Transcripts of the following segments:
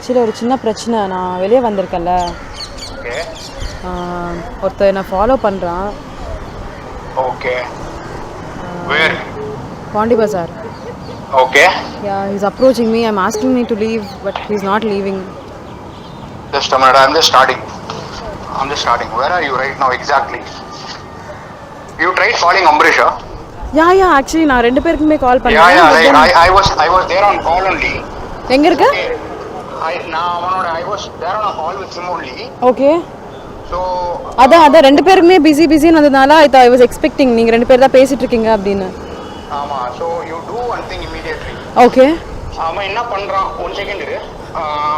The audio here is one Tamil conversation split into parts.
ஆக்சுவலி ஒரு சின்ன பிரச்சனை. நான் வெளியே வந்திருக்கேன்ல, ஓகே ஒருத்தர் என்ன ஃபாலோ பண்ணுறான். Okay where Pondy Bazaar. Okay Yeah, he's approaching me. I'm asking me to leave, but he's not leaving. just a minute, I'm just starting. Where are you right now exactly? You tried calling Ambrish? Yeah, actually நான் ரெண்டு பேருக்குமே கால் Yeah, பண்ணேன். I was there on call only. எங்க இருக்க? I was there on a call with him only. Okay. So அதான் ரெண்டு பேருக்குமே பிஸின்னு வந்ததுனால I was expecting நீங்க ரெண்டு பேர் தான் பேசிட்டு இருக்கீங்க அப்படின்னு. ஆமா, so you do one thing immediately. Okay. அவன் என்ன பண்றான், 1 செகண்ட் இரு,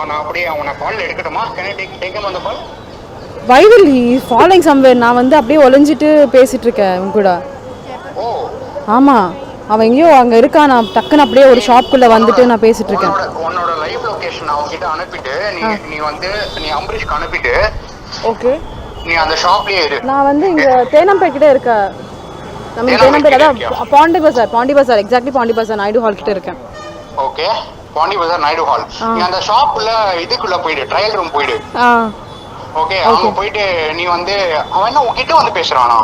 நான் அப்படியே அவனை கால் எடுக்கட்டுமா? Can I take him on the call? Why will he following somewhere? நான் வந்து அப்படியே ஒளிஞ்சிட்டு பேசிட்டு இருக்கேன் உங்க கூட. ஓ ஆமா, அவன் எங்கேயோ அங்க இருக்கான். நான் டக்குன்னு அப்படியே ஒரு ஷாப்க்குள்ள வந்துட்டு நான் பேசிட்டு இருக்கேன். உன்னோட லைவ் லொகேஷன் அவங்க கிட்ட அனுப்பிட்டு நீ அம்பரீஷ்க்கு அனுப்பிட்டு ஓகே நீ அந்த ஷாப்லயே இரு. நான் வந்து இங்க தேனம்பேட் கிட்ட இருக்கேன். நம்ம தேனம்பேட் அதான் பாண்டி பஜார் எக்ஸாக்ட்லி பாண்டி பஜார் நாயுடு ஹால் கிட்ட இருக்கேன். ஓகே, பாண்டி பஜார் நாயுடு ஹால். நீ அந்த ஷாப்ல இதுக்குள்ள போயிடு, ட்ரையல் ரூம் போயிடு. ஓகே, அங்க போயிட்டு நீ வந்து அவன் என்ன உன்கிட்ட வந்து பேசுறானா?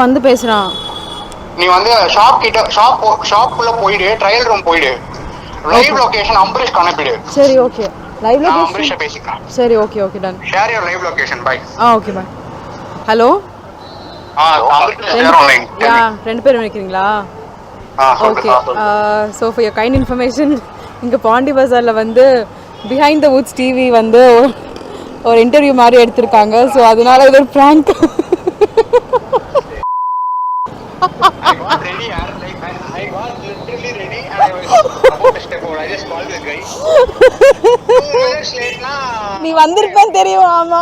வந்து பேசுறான். நீ வந்து ஷாப்புக்குள்ள போயிடு, ட்ரையல் ரூம் போயிடு, லைவ் லொகேஷன் அம்பரீஷ் அனுப்பிடு. சரி ஓகே, லைவ் லொகேஷன் அம்பரீஷ் பேசிக்கலாம். சரி okay done. Share your live location. Bye. Okay bye. Hello. ரெண்டு பேரும் நினைக்கிறீங்களா? Okay. So for your kind information, இங்கே பாண்டி பஜாரில் வந்து பிஹைண்ட் த வுட்ஸ் டிவி வந்து ஒரு இன்டர்வியூ மாதிரி எடுத்திருக்காங்க. ஸோ அதனால இது ஒரு ப்ராங்க். நீ வந்திருப்பேன்னு தெரியும். ஆமா,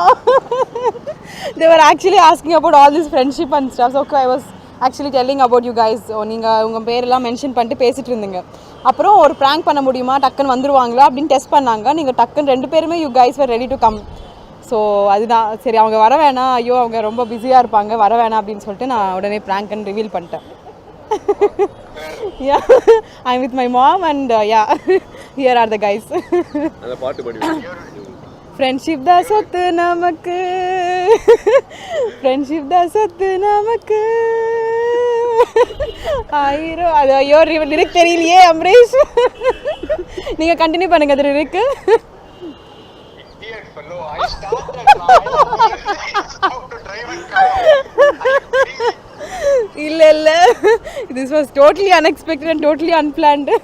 they were actually asking about all this friendship and stuff. So I was actually telling about you guys. நீங்க உங்க பேரெல்லாம் மென்ஷன் பண்ணிட்டு பேசிட்டு இருந்தீங்க. அப்புறம் ஒரு prank பண்ண முடியுமா, டக்குன்னு வந்துருவாங்களா அப்படின்னு டெஸ்ட் பண்ணாங்க. நீங்க டக்குன்னு ரெண்டு பேருமே you guys were ready to come. So அதுதான் சரி, அவங்க வர வேணாம், ஐயோ அவங்க ரொம்ப பிஸியாக இருப்பாங்க, வர வேணாம் அப்படின்னு சொல்லிட்டு நான் உடனே ப்ராங்க்னு ரிவீல் பண்ணிட்டேன். Yeah, I'm with my mom and yeah, here are the guys. அந்த பாட்டு பாடி ஃப்ரெண்ட்ஷிப் தான் சொத்து நமக்கு, ஃப்ரெண்ட்ஷிப் தான் சொத்து நமக்கு ஆயிரம். அது ஐயோ லிரிக் தெரியலையே அம்ரேஷ், நீங்கள் கண்டினியூ பண்ணுங்க அது லிரிக்கு. இல்ல this was totally unexpected and totally unplanned.